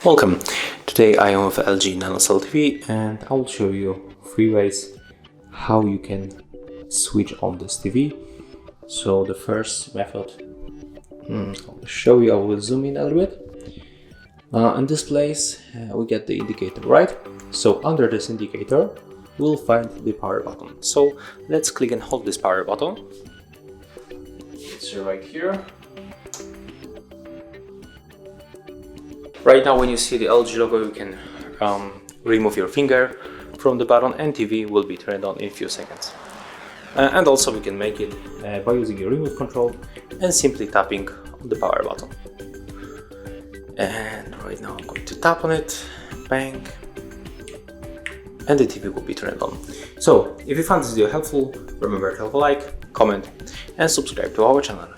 Welcome. Today I am with LG NanoCell TV and I will show you 3 ways how you can switch on this TV. So the first method, I'll show you. I will zoom in a little bit. In this place we get the indicator, right? So under this indicator we'll find the power button. So let's click and hold this power button. It's right here. Right now when you see the LG logo, you can remove your finger from the button and TV will be turned on in a few seconds. And also we can make it by using your remote control and simply tapping on the power button. And right now I'm going to tap on it, bang, and the TV will be turned on. So if you found this video helpful, remember to leave a like, comment and subscribe to our channel.